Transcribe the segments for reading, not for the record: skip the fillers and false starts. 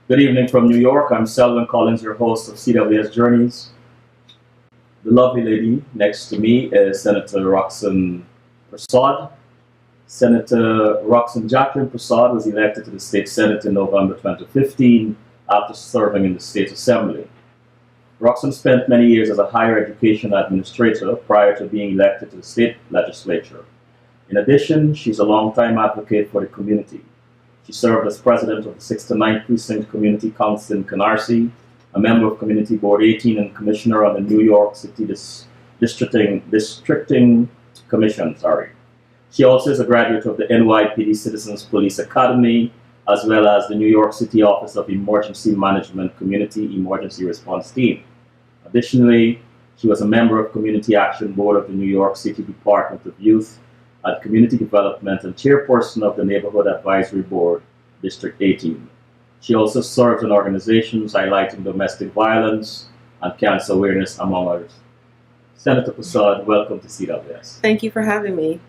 Good evening from New York. I'm Selwyn Collins, your host of CWS Journeys. The lovely lady next to me is Senator Roxanne Persaud. Senator Roxanne Jacqueline Persaud was elected to the State Senate in November 2015 after serving in the State Assembly. Roxanne spent many years as a higher education administrator prior to being elected to the state legislature. In addition, she's a longtime advocate for the community. She served as president of the 6th and 9th Precinct Community Council in Canarsie, a member of Community Board 18 and commissioner on the New York City Districting Commission. She also is a graduate of the NYPD Citizens Police Academy, as well as the New York City Office of Emergency Management Community Emergency Response Team. Additionally, she was a member of Community Action Board of the New York City Department of Youth and Community Development and chairperson of the Neighborhood Advisory Board, District 18. She also serves in organizations highlighting domestic violence and cancer awareness, among others. Senator Persaud, welcome to CWS. Thank you for having me.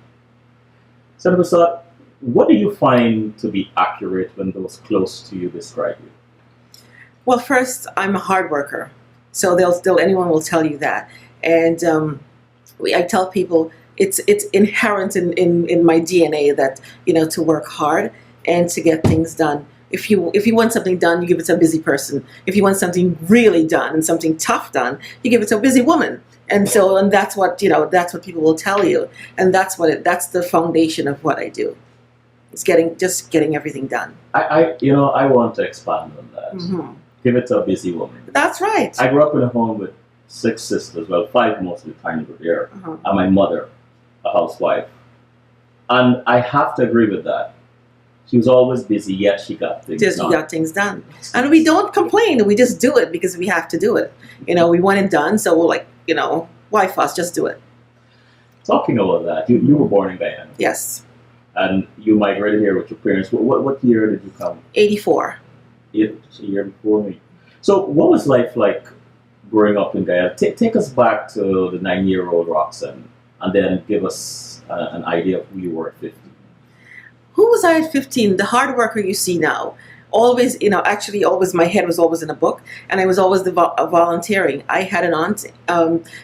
Senator Persaud, what do you find to be accurate when those close to you describe you? Well, first, I'm a hard worker, so anyone will tell you that. And I tell people it's inherent in my DNA that, to work hard and to get things done. If you want something done, you give it to a busy person. If you want something really done and something tough done, you give it to a busy woman. And that's what people will tell you. And that's the foundation of what I do. It's getting everything done. I want to expand on that. Mm-hmm. Give it to a busy woman. That's right. I grew up in a home with 6 sisters, well, 5 most of the time were there, and my mother, a housewife. And I have to agree with that. She was always busy, yet she got things done. She got things done. And we don't complain. We just do it because we have to do it. We want it done, so we're like, why fuss? Just do it. Talking about that, you were born in Guyana. Yes. And you migrated here with your parents. What year did you come? 84. It's a year before me. So what was life like growing up in Guyana? Take us back to the 9-year-old Roxanne, and then give us an idea of who you were at 15. Who was I at 15? The hard worker you see now. Always, always my head was always in a book, and I was always volunteering. I had an aunt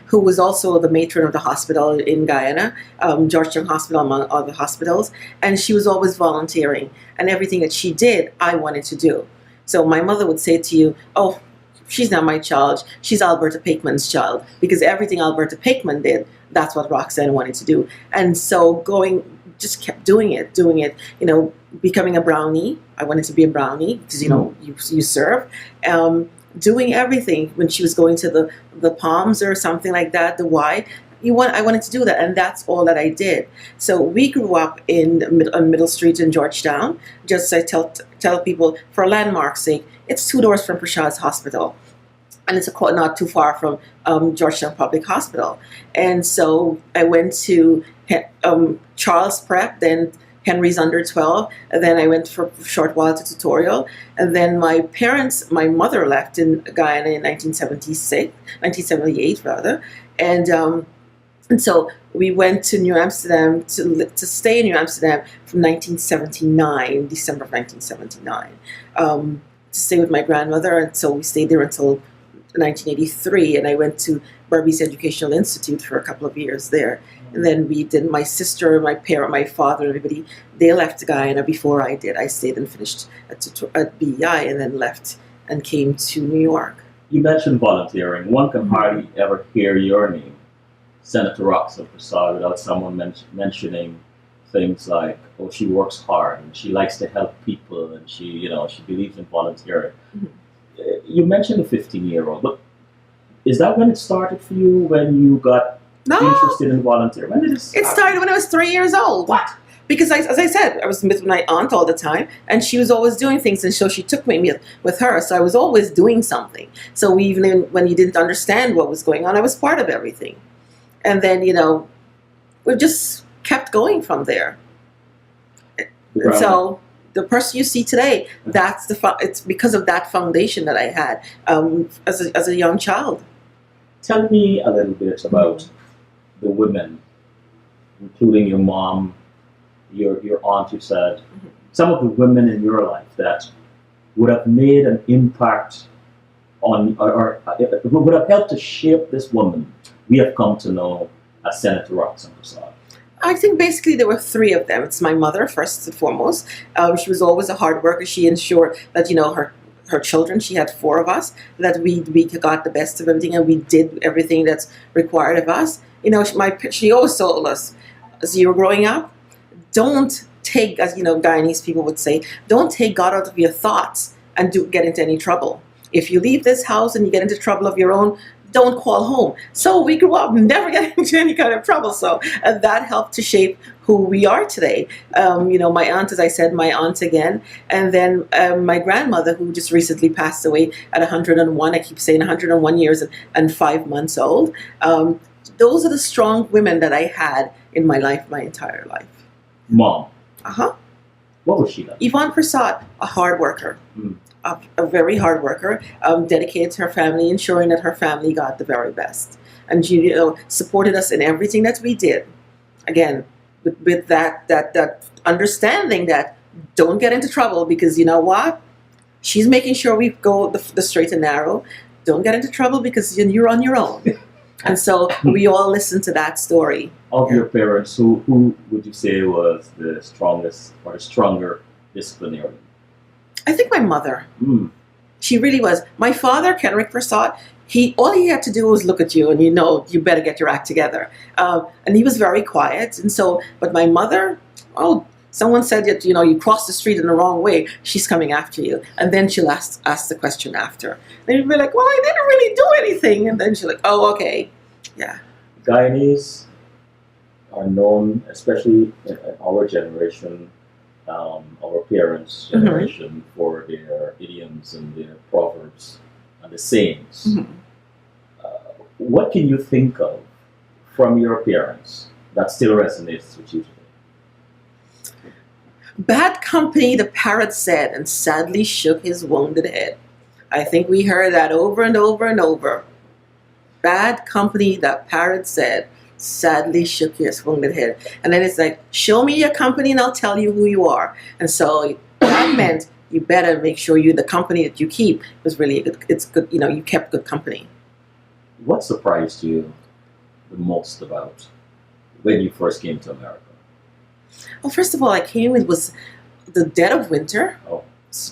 who was also the matron of the hospital in Guyana, Georgetown Hospital, among other hospitals, and she was always volunteering. And everything that she did, I wanted to do. So my mother would say to you, oh, she's not my child, she's Alberta Pakeman's child, because everything Alberta Pakeman did, that's what Roxanne wanted to do. And so just kept doing it, becoming a brownie. I wanted to be a brownie because, you serve. Doing everything when she was going to the Palms or something like that, the Y. I wanted to do that, and that's all that I did. So we grew up on Middle Street in Georgetown. Just I tell people, for landmark's sake, it's 2 doors from Persaud's Hospital, and it's not too far from Georgetown Public Hospital. And so I went to Charles Prep, then Henry's Under 12, and then I went for a short while to tutorial, and then my mother left in Guyana in 1978 rather, and so we went to New Amsterdam to stay in New Amsterdam from 1979, December of 1979, to stay with my grandmother. And so we stayed there until 1983, and I went to Berbice Educational Institute for a couple of years there. And then my sister, my father, everybody, they left Guyana before I did. I stayed and finished at BEI and then left and came to New York. You mentioned volunteering. One can hardly ever hear your name, Senator Roxanne Persaud, without someone mentioning things like, oh, she works hard and she likes to help people and she believes in volunteering. Mm-hmm. You mentioned a 15-year-old, but is that when it started for you, when you got No, interested in volunteering? When did this it happen? started when I was 3 years old. What? Because as I said, I was with my aunt all the time, and she was always doing things, and so she took me with her. So I was always doing something. So even when you didn't understand what was going on, I was part of everything. And then we just kept going from there. And so the person you see today, it's because of that foundation that I had as a young child. Tell me a little bit about the women, including your mom, your aunt, you said, some of the women in your life that would have made an impact on, or would have helped to shape this woman we have come to know as Senator Roxanne Persaud. I think basically there were three of them. It's my mother, first and foremost. She was always a hard worker. She ensured that, her children, she had four of us, that we got the best of everything, and we did everything that's required of us. She always told us, as you were growing up, don't take, as Guyanese people would say, don't take God out of your thoughts and get into any trouble. If you leave this house and you get into trouble of your own, don't call home. So we grew up never getting into any kind of trouble. So that helped to shape who we are today. My aunt, as I said, my aunt again, and then my grandmother, who just recently passed away at 101. I keep saying 101 years and 5 months old. Those are the strong women that I had in my life, my entire life. Mom. What was she like? P1 Persaud, a hard worker. A very hard worker, dedicated to her family, ensuring that her family got the very best. And she supported us in everything that we did. Again, with that understanding that don't get into trouble, because you know what? She's making sure we go the straight and narrow. Don't get into trouble because you're on your own. And so we all listened to that story. Of your parents, who would you say was the strongest or the stronger disciplinarian? I think my mother. She really was. My father, Kenrick Persaud, all he had to do was look at you and you better get your act together. And he was very quiet. And so, but my mother, someone said that, you crossed the street in the wrong way, she's coming after you. And then she'll ask the question after. And you'd be like, well, I didn't really do anything. And then she's like, oh, okay. Yeah. Guyanese are known, especially in our generation, our parents' generation, for their idioms and their proverbs and the sayings. What can you think of from your parents that still resonates with you today? Bad company, the parrot said, and sadly shook his wounded head. I think we heard that over and over and over. Bad company, the parrot said, sadly shook his wounded head. And then it's like, show me your company and I'll tell you who you are. And so that meant you better make sure the company that you keep was really good. It's good, you kept good company. What surprised you the most about when you first came to America? Well, first of all, I came, it was the dead of winter.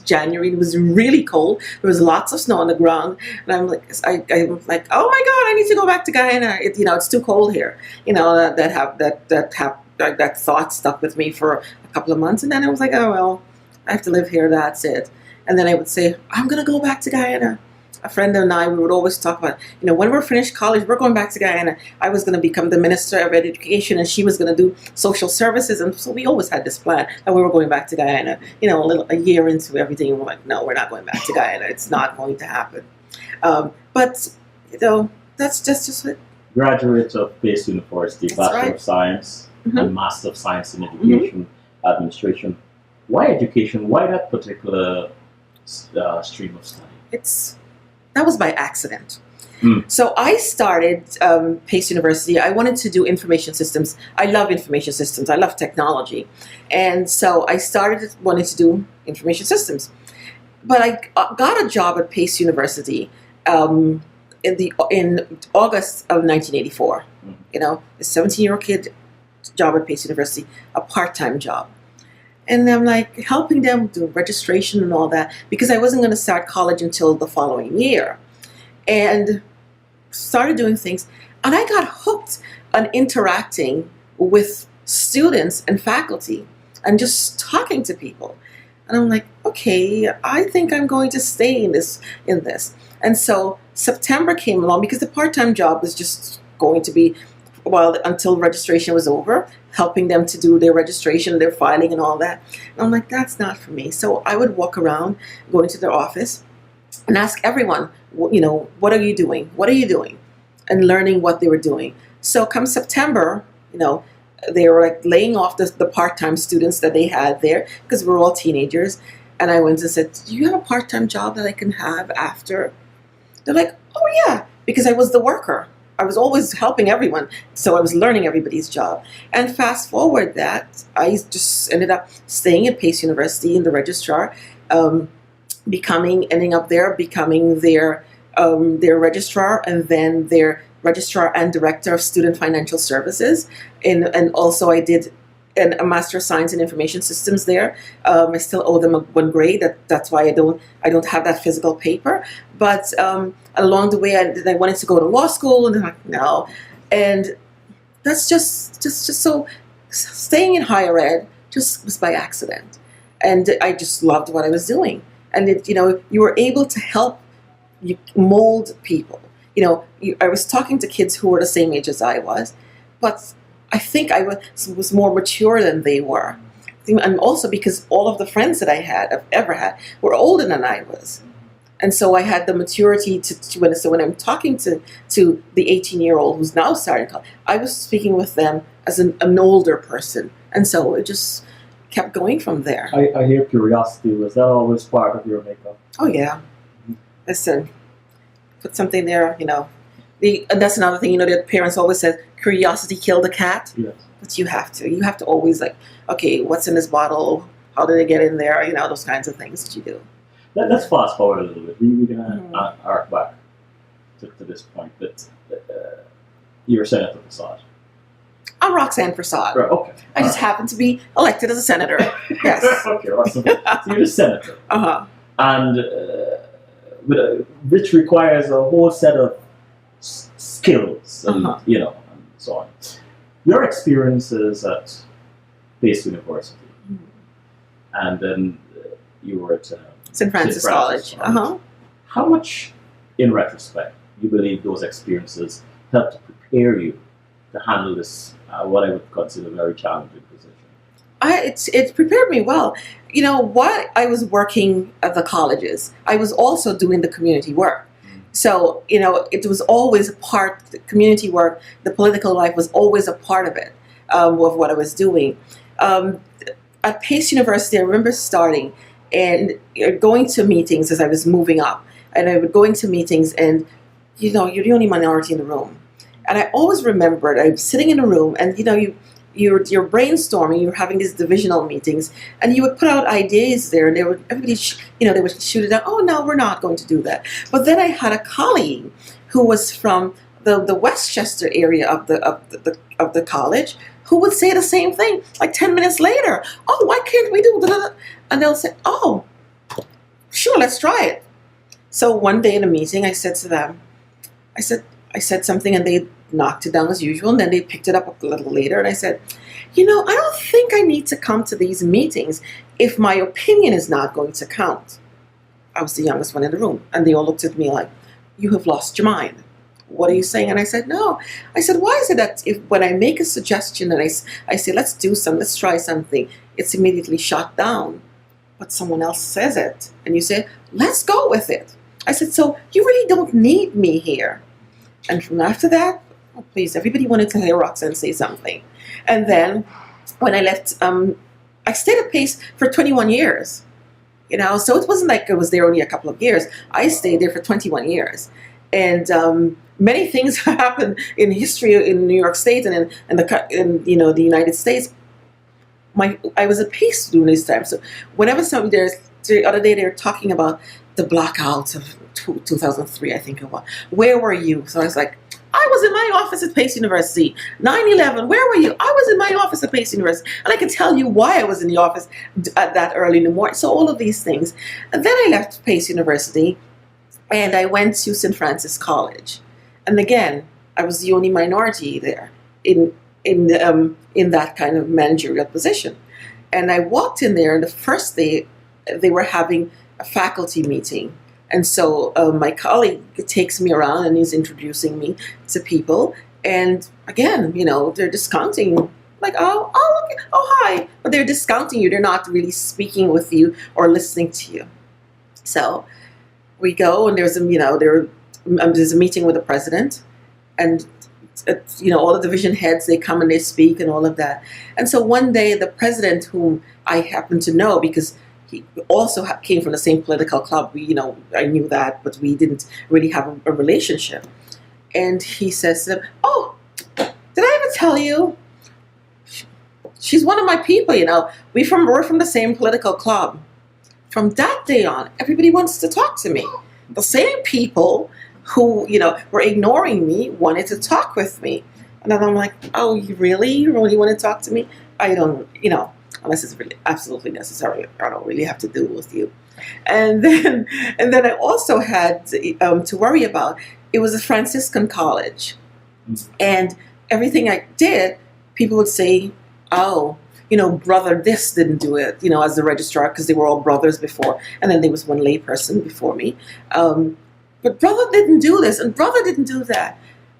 January, it was really cold. There was lots of snow on the ground, and I'm like, oh my God, I need to go back to Guyana. It's too cold here. That thought stuck with me for a couple of months, and then I was like, oh well, I have to live here. That's it. And then I would say, I'm gonna go back to Guyana. A friend and I, we would always talk about, when we're finished college, we're going back to Guyana. I was going to become the Minister of Education, and she was going to do social services. And so we always had this plan that we were going back to Guyana. A year into everything, and we're like, no, we're not going back to Guyana. It's not going to happen. But that's just it. Graduate of Pace University, That's Bachelor right. of Science and Master of Science in Education Administration. Why education? Why that particular stream of study? That was by accident. So I started Pace University. I wanted to do information systems. I love information systems. I love technology. And so I started wanting to do information systems. But I got a job at Pace University in August of 1984. A 17-year-old kid job at Pace University, a part-time job. And I'm like helping them do registration and all that, because I wasn't going to start college until the following year. And started doing things. And I got hooked on interacting with students and faculty and just talking to people. And I'm like, okay, I think I'm going to stay in this. And so September came along, because the part-time job was just going to be until registration was over, helping them to do their registration, their filing, and all that. And I'm like, that's not for me. So I would walk around, go into their office, and ask everyone, what are you doing? What are you doing? And learning what they were doing. So come September, they were like laying off the part-time students that they had there because we're all teenagers. And I went and said, do you have a part-time job that I can have after? They're like, oh yeah, because I was the worker. I was always helping everyone. So I was learning everybody's job. And fast forward that, I just ended up staying at Pace University in the registrar, ending up there, becoming their registrar, and then their registrar and director of student financial services. And also I did a Master of Science in Information Systems there. I still owe them one grade. That's why I don't have that physical paper. But along the way, I wanted to go to law school, and I'm like, no. And that's just so, staying in higher ed just was by accident. And I just loved what I was doing. And you were able to help you mold people. I was talking to kids who were the same age as I was, but I think I was more mature than they were. And also because all of the friends that I've ever had were older than I was. And so I had the maturity so when I'm talking to the 18-year-old who's now starting college, I was speaking with them as an older person. And so it just kept going from there. I hear curiosity. Was that always part of your makeup? Oh, yeah. Listen, put something there, and that's another thing, that parents always say, curiosity killed the cat. Yes. But you have to always okay, what's in this bottle? How did it get in there? Those kinds of things that you do. Let's fast forward a little bit. We're going to arc back to this point that you're Senator Persaud. I'm Roxanne Persaud. Right, okay. I just happen to be elected as a senator. Yes. Okay, awesome. So you're the senator. Uh-huh. And which requires a whole set of skills and, and so on. Your experiences at Pace University, and then you were at St. Francis College. Uh-huh. How much, in retrospect, you believe those experiences helped to prepare you to handle this, what I would consider a very challenging position? It prepared me well. While I was working at the colleges, I was also doing the community work. So, it was always a part, the community work, the political life was always a part of it, of what I was doing. At Pace University, I remember starting and going to meetings as I was moving up. And I would go into meetings and, you're the only minority in the room. And I always remembered, I was sitting in a room and, you're brainstorming, you're having these divisional meetings, and you would put out ideas there, and everybody they would shoot it down. Oh no, we're not going to do that. But then I had a colleague who was from the Westchester area of the college, who would say the same thing like 10 minutes later. Oh, why can't we do that? And they'll say, oh, sure, let's try it. So one day in a meeting, I said to them, I said something, and they knocked it down as usual, and then they picked it up a little later, and I said, I don't think I need to come to these meetings if my opinion is not going to count. I was the youngest one in the room, and they all looked at me like, you have lost your mind. What are you saying? And I said, no. I said, why is it that when I make a suggestion and I say, let's try something, it's immediately shot down, but someone else says it, and you say, let's go with it. I said, so you really don't need me here. And from after that, oh, please, everybody wanted to hear Roxanne say something. And then when I left, I stayed at Pace for 21 years. So it wasn't like I was there only a couple of years. I stayed there for 21 years. And many things happened in history in New York State and in the United States. I was at Pace during this time. So whenever the other day they were talking about the blackouts of 2003, I think it was. Where were you? So I was like, I was in my office at Pace University. 9/11, where were you? I was in my office at Pace University. And I can tell you why I was in the office at that early in the morning. So all of these things. And then I left Pace University and I went to St. Francis College. And again, I was the only minority there in that kind of managerial position. And I walked in there, and the first day they were having a faculty meeting. And so my colleague takes me around and he's introducing me to people. And again, they're discounting, like, oh, okay, oh, hi. But they're discounting you. They're not really speaking with you or listening to you. So we go, and there's a meeting with the president, and all the division heads, they come and they speak and all of that. And so one day, the president, whom I happen to know because he also came from the same political club, I knew that, but we didn't really have a relationship. And he says to them, "Oh, did I ever tell you? She's one of my people. We're from the same political club." From that day on, everybody wants to talk to me. The same people who, were ignoring me wanted to talk with me. And then I'm like, "Oh, you really want to talk to me? I don't, unless it's really absolutely necessary. I don't really have to deal with you." And then I also had to worry about, it was a Franciscan college. And everything I did, people would say, "Oh, brother this didn't do it," as the registrar, because they were all brothers before. And then there was one lay person before me. But brother didn't do this, and brother didn't do that.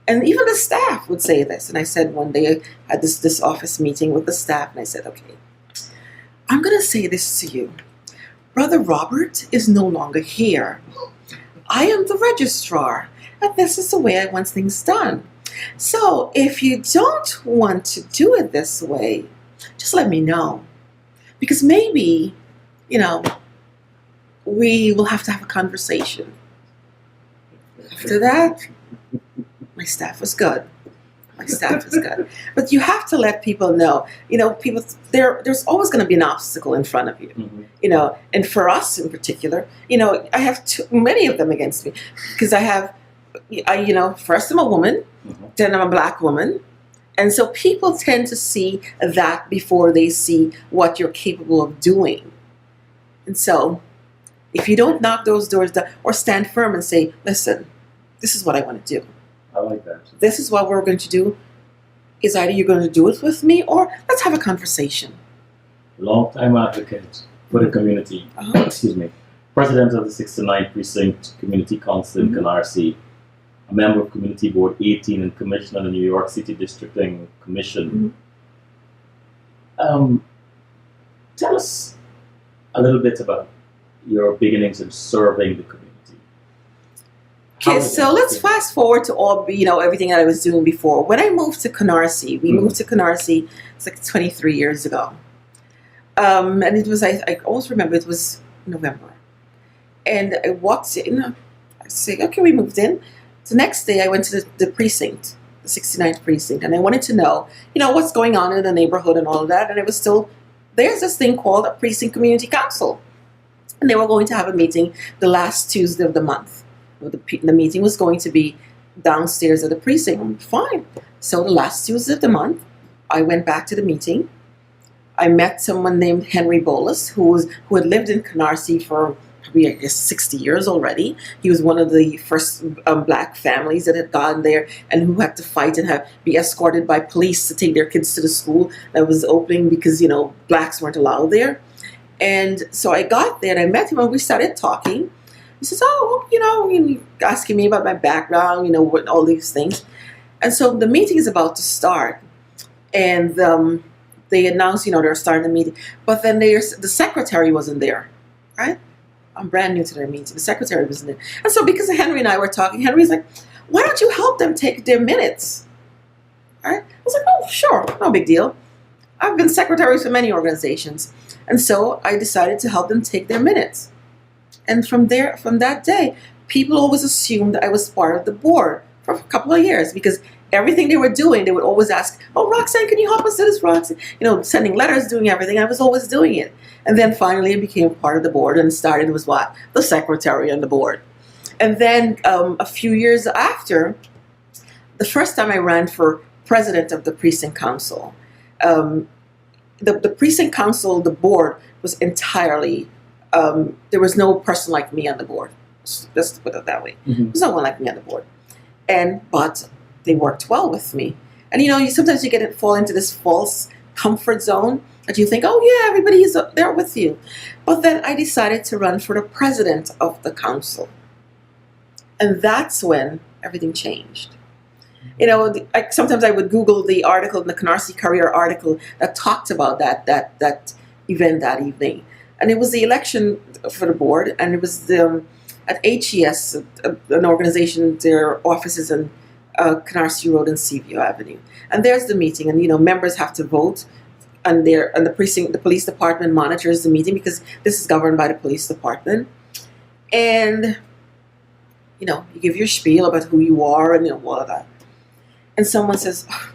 And even the staff would say this. And I said one day, I had this office meeting with the staff, and I said, "Okay, I'm going to say this to you. Brother Robert is no longer here. I am the registrar, and this is the way I want things done. So if you don't want to do it this way, just let me know. Because maybe, we will have to have a conversation." After that, my staff was good. But you have to let people know, there's always going to be an obstacle in front of you, Mm-hmm. And for us in particular, I have too many of them against me, because first I'm a woman, Mm-hmm. then I'm a black woman. And so people tend to see that before they see what you're capable of doing. And so if you don't knock those doors down or stand firm and say, "Listen, this is what I want to do. I like that. This is what we're going to do. Is either you're going to do it with me, or let's have a conversation." Long-time advocate for the community. Uh-huh. Excuse me. President of the 69th Precinct Community Council in Mhm. Canarsie, a member of Community Board 18 and Commissioner of the New York City Districting Commission. Tell us a little bit about your beginnings in serving the community. Okay, so let's fast forward to all, everything that I was doing before. When I moved to Canarsie, we moved to Canarsie, it's like 23 years ago. And it was, I always remember, it was November. And I walked in, I said, "Okay, we moved in." The next day I went to the precinct, the 69th precinct, and I wanted to know, what's going on in the neighborhood and all of that. And it was still, there's this thing called a precinct community council. And they were going to have a meeting the last Tuesday of the month. The meeting was going to be downstairs at the precinct. I'm fine. So the last Tuesday of the month, I went back to the meeting. I met someone named Henry Bolus, who had lived in Canarsie for probably, I guess, 60 years already. He was one of the first black families that had gone there and who had to fight and be escorted by police to take their kids to the school that was opening because, blacks weren't allowed there. And so I got there and I met him and we started talking. He says, "Oh, asking me about my background, what all these things." And so the meeting is about to start. And they announced, they're starting the meeting. But then the secretary wasn't there, right? I'm brand new to their meeting. The secretary wasn't there. And so because Henry and I were talking, Henry's like, "Why don't you help them take their minutes?" Right? I was like, "Oh, sure, no big deal. I've been secretary for many organizations." And so I decided to help them take their minutes. And from that day, people always assumed I was part of the board for a couple of years because everything they were doing, they would always ask, "Oh, Roxanne, can you help us do this, Roxanne?" Sending letters, doing everything. I was always doing it. And then finally I became part of the board and started was what? The secretary on the board. And then a few years after, the first time I ran for president of the precinct council, the precinct council, the board was entirely, there was no person like me on the board. Let's put it that way. Mm-hmm. There's no one like me on the board. But they worked well with me. And sometimes you fall into this false comfort zone that you think, "Oh yeah, everybody is there with you." But then I decided to run for the president of the council. And that's when everything changed. Sometimes I would Google the article in the Canarsie Courier article that talked about that event that evening, and it was the election for the board, and it was at HES, an organization, their offices in Canarsie Road and Seaview Avenue, and there's the meeting, and members have to vote, and the police department monitors the meeting because this is governed by the police department, and you give your spiel about who you are and all of that. And someone says, oh,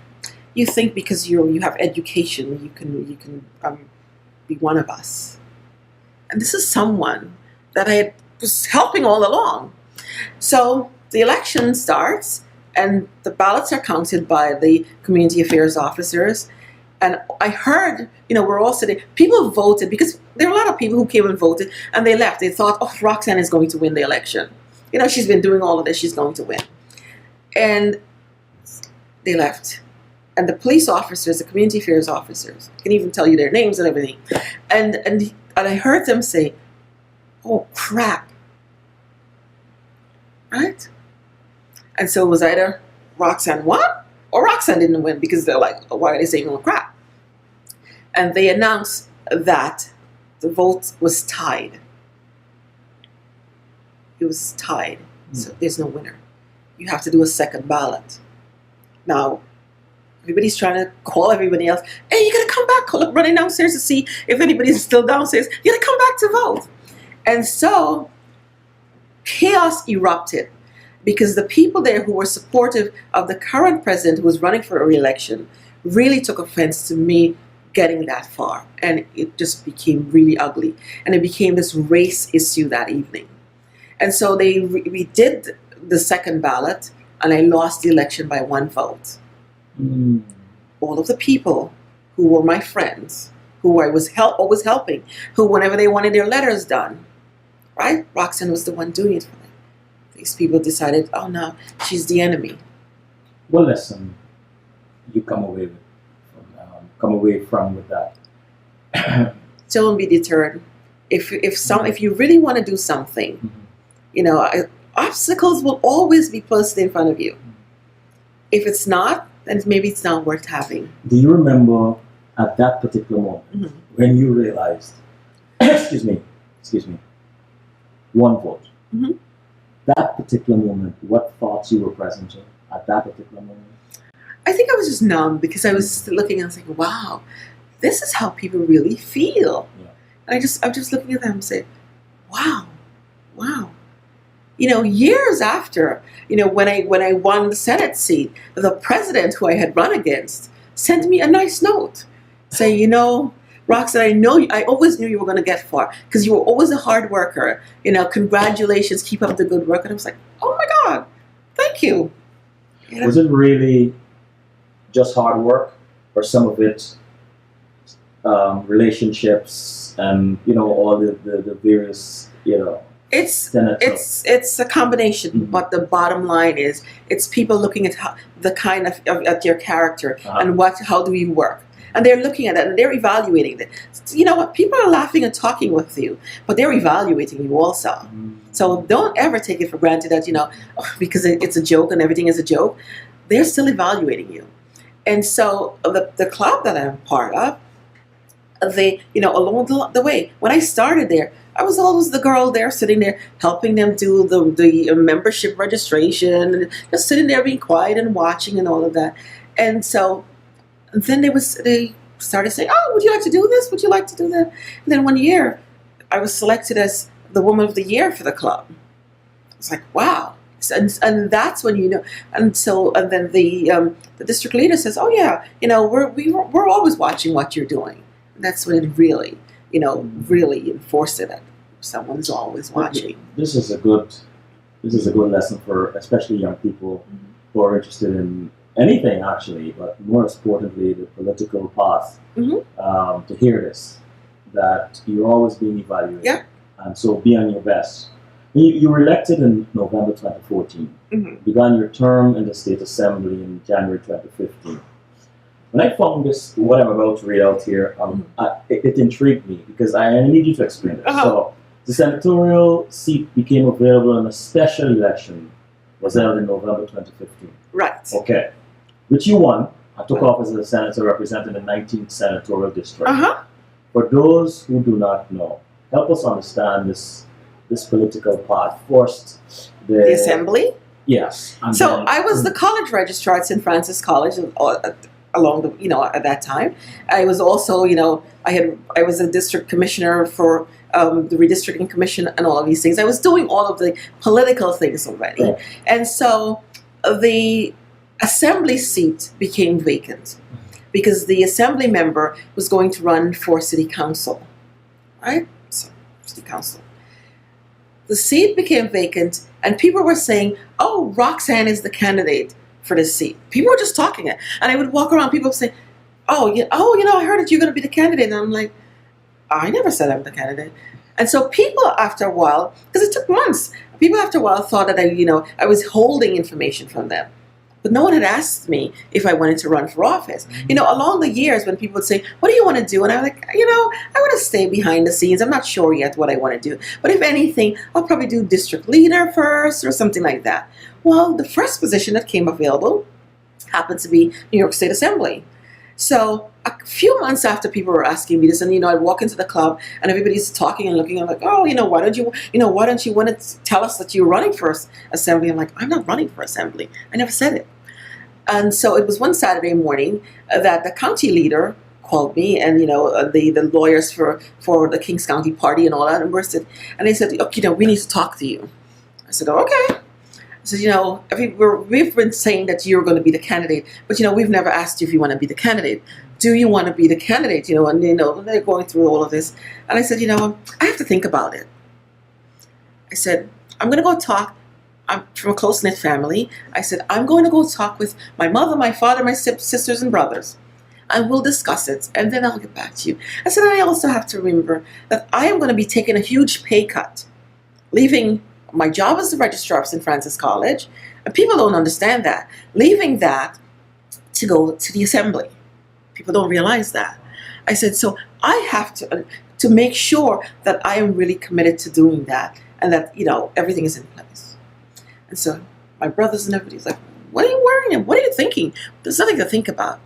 "You think because you have education, you can be one of us." And this is someone that I was helping all along. So the election starts, and the ballots are counted by the community affairs officers. And I heard, we're all sitting. People voted because there were a lot of people who came and voted, and they left. They thought, "Oh, Roxanne is going to win the election. She's been doing all of this. She's going to win." And they left. And the police officers, the community affairs officers, I can even tell you their names and everything. And I heard them say, "Oh, crap." Right? And so it was either Roxanne won or Roxanne didn't win, because they're like, "Oh, why are they saying, oh, crap?" And they announced that the vote was tied. It was tied. So there's no winner. You have to do a second ballot. Now, everybody's trying to call everybody else. "Hey, you gotta come back," running downstairs to see if anybody's still downstairs. You gotta come back to vote. And so chaos erupted because the people there who were supportive of the current president who was running for a re-election really took offense to me getting that far. And it just became really ugly. And it became this race issue that evening. And so we did the second ballot, and I lost the election by 1 vote. All of the people who were my friends, who I was always helping, who whenever they wanted their letters done, right? Roxanne was the one doing it for them. These people decided, "Oh no, she's the enemy." What lesson you come away from with that? Don't be deterred. If you really want to do something, obstacles will always be posted in front of you. If it's not, then maybe it's not worth having. Do you remember at that particular moment when you realized, excuse me, 1 vote? That particular moment, what thoughts you were present to at that particular moment? I think I was just numb because I was looking and I was like, wow, this is how people really feel. Yeah. And I'm just looking at them and say, wow. Years after, when I won the Senate seat, the president who I had run against sent me a nice note saying, "Roxanne, I always knew you were going to get far because you were always a hard worker. Congratulations, keep up the good work." And I was like, "Oh my God, thank you." Was it really just hard work, or some of it relationships and all the various It's a combination, but the bottom line is it's people looking at the kind of at your character and how do you work, and they're looking at it and they're evaluating it. What, people are laughing and talking with you, but they're evaluating you also. So don't ever take it for granted that because it's a joke and everything is a joke. They're still evaluating you, and so the club that I'm part of, they along the way when I started there, I was always the girl there sitting there helping them do the membership registration and just sitting there being quiet and watching and all of that. And so then they started saying, "Oh, would you like to do this? Would you like to do that?" And then one year I was selected as the Woman of the Year for the club. It's like, wow. And that's when and then the district leader says, "Oh yeah, we're always watching what you're doing." And that's when it really enforced it. Someone's always watching. This is a good lesson for especially young people who are interested in anything actually, but more importantly the political path. To hear this, that you're always being evaluated. Yeah. And so be on your best. You were elected in November 2014. Began your term in the State Assembly in January 2015. When I found this, what I'm about to read out here, it intrigued me because I need you to explain it. So, the senatorial seat became available in a special election was held in November 2015. Right. Okay. Which you won. I took office as a senator representing the 19th senatorial district. Uh-huh. For those who do not know, help us understand this political path. First, The assembly. Yes. So I was the college registrar at St. Francis College along the, at that time. I was also, I was a district commissioner for the redistricting commission and all of these things. I was doing all of the political things already. Right. And so the assembly seat became vacant because the assembly member was going to run for city council, right? So, city council. The seat became vacant, and people were saying, "Oh, Roxanne is the candidate for this seat." People were just talking it, and I would walk around. People would say, "Oh, I heard that you're going to be the candidate," and I'm like, "I never said I'm the candidate." And so people, after a while, because it took months, people after a while thought that I was holding information from them. But no one had asked me if I wanted to run for office. Along the years when people would say, "What do you want to do?" And I'm like, I want to stay behind the scenes. I'm not sure yet what I want to do. But if anything, I'll probably do district leader first or something like that. Well, the first position that came available happened to be New York State Assembly. So a few months after people were asking me this, and I'd walk into the club and everybody's talking and looking. I'm like, "Oh, why don't you want to tell us that you're running for assembly?" I'm like, "I'm not running for assembly. I never said it." And so it was one Saturday morning that the county leader called me, and the lawyers for the Kings County Party and all that, and they said, "Okay, we need to talk to you." I said, "Oh, okay." I said, we've been saying that you're going to be the candidate, but we've never asked you if you want to be the candidate. Do you want to be the candidate? And they're going through all of this, and I said, I have to think about it. I said, I'm going to go talk. I'm from a close-knit family. I said, I'm going to go talk with my mother, my father, my sisters and brothers, and we'll discuss it, and then I'll get back to you. I said, I also have to remember that I am going to be taking a huge pay cut, leaving my job as the registrar of St. Francis College, and people don't understand that, leaving that to go to the assembly. People don't realize that. I said, so I have to make sure that I am really committed to doing that, and that, everything is in place. And so my brothers and everybody's like, "What are you worrying? What are you thinking? There's nothing to think about."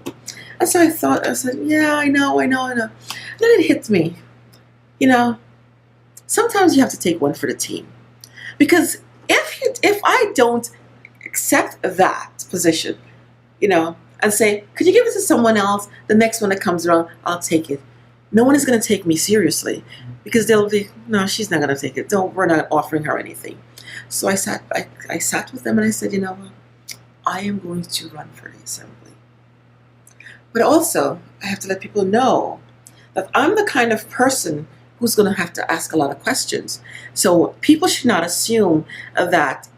And so I said, "Yeah, I know. And then it hit me. Sometimes you have to take one for the team. Because if I don't accept that position, and say, could you give it to someone else? The next one that comes around, I'll take it. No one is going to take me seriously because they'll be, no, she's not going to take it. We're not offering her anything." So I sat with them and I said, I am going to run for the assembly. But also, I have to let people know that I'm the kind of person who's going to have to ask a lot of questions. So people should not assume that,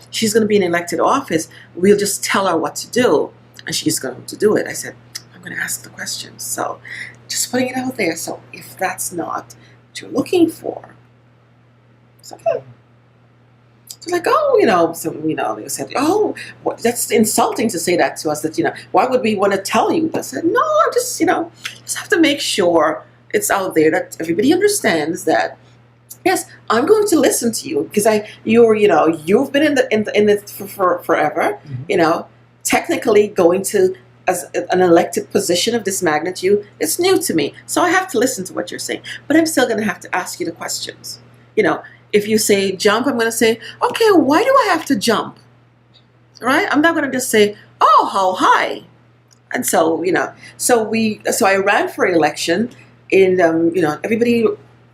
she's going to be in elected office. We'll just tell her what to do and she's going to do it. I said, I'm going to ask the questions. So just putting it out there. So if that's not what you're looking for, it's okay. So like, they said, that's insulting to say that to us, that, why would we want to tell you? I said, no, I just have to make sure it's out there that everybody understands that, yes, I'm going to listen to you because you've been in it for forever, technically going to as an elected position of this magnitude, it's new to me. So I have to listen to what you're saying, but I'm still going to have to ask you the questions, If you say jump, I'm going to say, okay, why do I have to jump? Right? I'm not going to just say, oh, how high? And so, so I ran for election, and, everybody,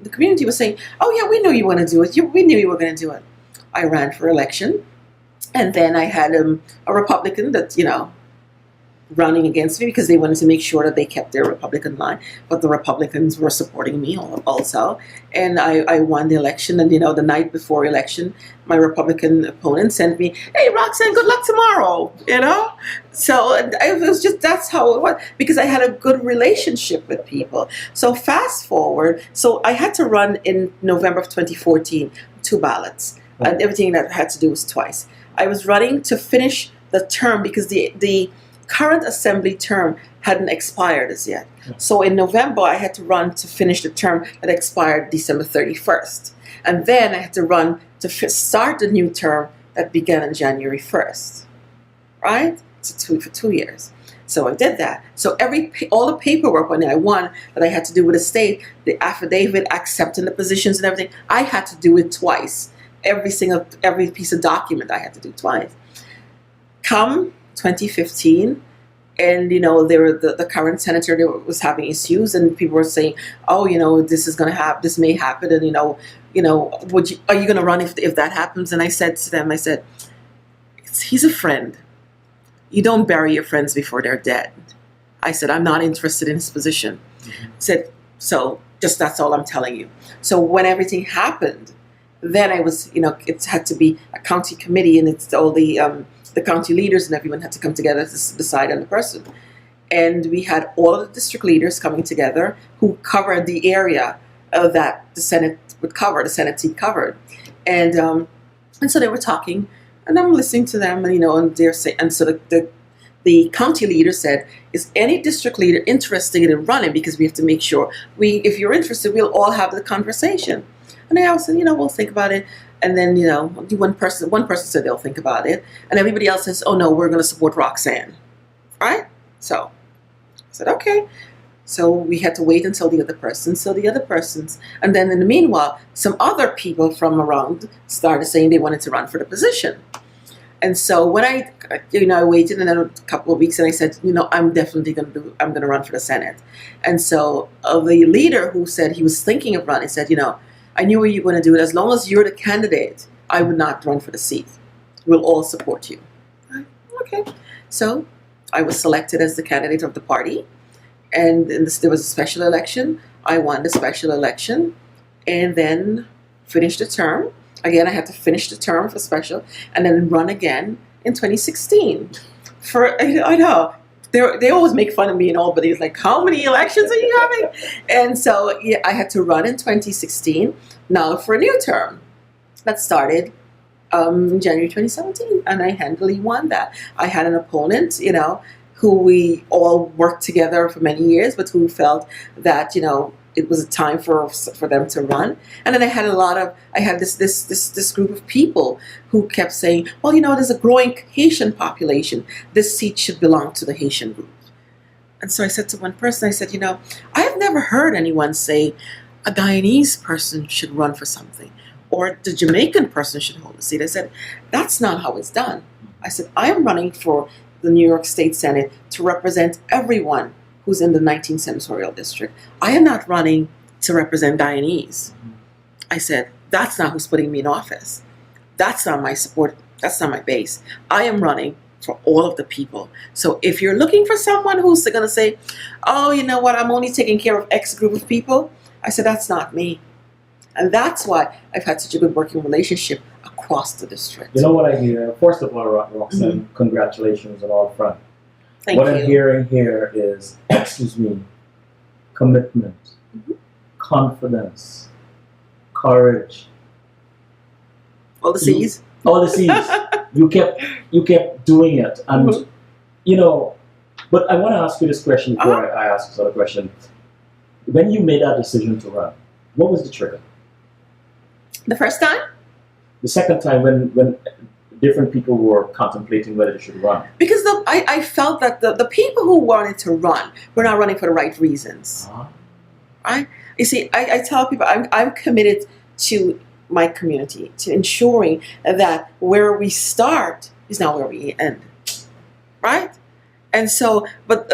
the community was saying, oh, yeah, we knew you were going to do it. We knew you were going to do it. I ran for election, and then I had a Republican that, running against me because they wanted to make sure that they kept their Republican line, but the Republicans were supporting me also, and I won the election. And the night before election, my Republican opponent sent me, "Hey, Roxanne, good luck tomorrow," So it was just, that's how it was, because I had a good relationship with people. So fast forward, so I had to run in November of 2014, 2 ballots, and everything that I had to do was twice. I was running to finish the term because the current assembly term hadn't expired as yet. So in November, I had to run to finish the term that expired December 31st. And then I had to run to start the new term that began on January 1st, right? For 2 years. So I did that. So all the paperwork when I won that I had to do with the state, the affidavit accepting the positions and everything, I had to do it twice. Every piece of document I had to do twice. Come 2015, and the current senator was having issues, and people were saying, oh, this may happen, and are you going to run if that happens? And I said to them, he's a friend. You don't bury your friends before they're dead. I said, I'm not interested in his position. Mm-hmm. I said, so just that's all I'm telling you. So when everything happened, then I was, it had to be a county committee, and it's all the county leaders and everyone had to come together to decide on the person. And we had all of the district leaders coming together who covered the area that the Senate would cover, the Senate seat covered. And so they were talking, and I'm listening to them, and they're saying, and so the county leader said, is any district leader interested in running? Because we have to make sure if you're interested, we'll all have the conversation. And I said, we'll think about it. And then, one person said they'll think about it. And everybody else says, oh no, we're going to support Roxanne. Right? So I said, okay. So we had to wait until the other person. So the other persons, and then in the meanwhile, some other people from around started saying they wanted to run for the position. And so when I waited, and then a couple of weeks, and I said, I'm definitely I'm going to run for the Senate. And so the leader who said he was thinking of running said, I knew you were going to do it. As long as you're the candidate, I would not run for the seat. We'll all support you. Okay. So I was selected as the candidate of the party. And there was a special election. I won the special election and then finished the term. Again, I had to finish the term for special and then run again in 2016. I know. They always make fun of me in Albany. It's like, how many elections are you having? And so I had to run in 2016 now for a new term. That started January 2017, and I handily won that. I had an opponent, who we all worked together for many years, but who felt that, it was a time for them to run. And then I had this group of people who kept saying, well, there's a growing Haitian population. This seat should belong to the Haitian group. And so I said to one person, I said, I have never heard anyone say a Guyanese person should run for something, or the Jamaican person should hold a seat. I said, that's not how it's done. I said, I am running for the New York State Senate to represent everyone who's in the 19th senatorial district. I am not running to represent Guyanese. I said, that's not who's putting me in office. That's not my support. That's not my base. I am running for all of the people. So if you're looking for someone who's going to say, oh, you know what, I'm only taking care of X group of people, I said, that's not me. And that's why I've had such a good working relationship across the district. You know what I hear? First of all, Roxanne, congratulations on all front. Thank you. I'm hearing here is, commitment, confidence, courage. All the C's. All the C's. You kept doing it, and But I want to ask you this question before I ask this other question. When you made that decision to run, what was the trigger? The first time? The second time, when different people were contemplating whether they should run. Because I felt that the people who wanted to run were not running for the right reasons. Right? You see, I tell people I'm committed to my community, to ensuring that where we start is not where we end. Right? And so, but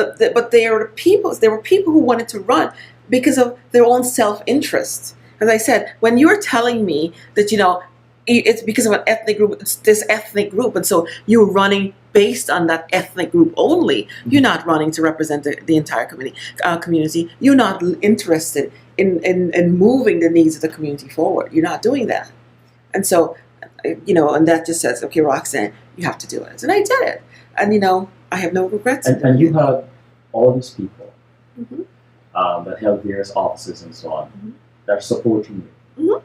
there were people who wanted to run because of their own self-interest. As I said, when you're telling me that, it's because of an ethnic group, it's this ethnic group, and so you're running based on that ethnic group only, you're not running to represent the entire community. You're not interested in moving the needs of the community forward. You're not doing that. And so, and that just says, okay, Roxanne, you have to do it. And I did it. And, I have no regrets. And you had all these people that held various offices and so on that are supporting you.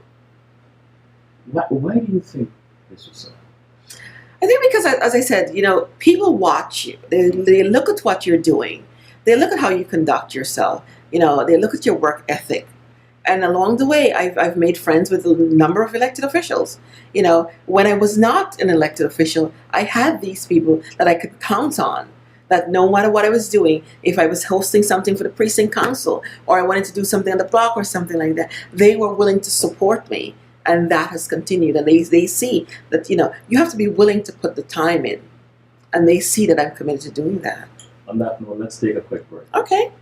Why do you think this was so? I think because, as I said, people watch you. They look at what you're doing. They look at how you conduct yourself. They look at your work ethic. And along the way, I've made friends with a number of elected officials. When I was not an elected official, I had these people that I could count on, that no matter what I was doing, if I was hosting something for the precinct council or I wanted to do something on the block or something like that, they were willing to support me. And that has continued. And they see that, you have to be willing to put the time in. And they see that I'm committed to doing that. On that note, let's take a quick break. Okay.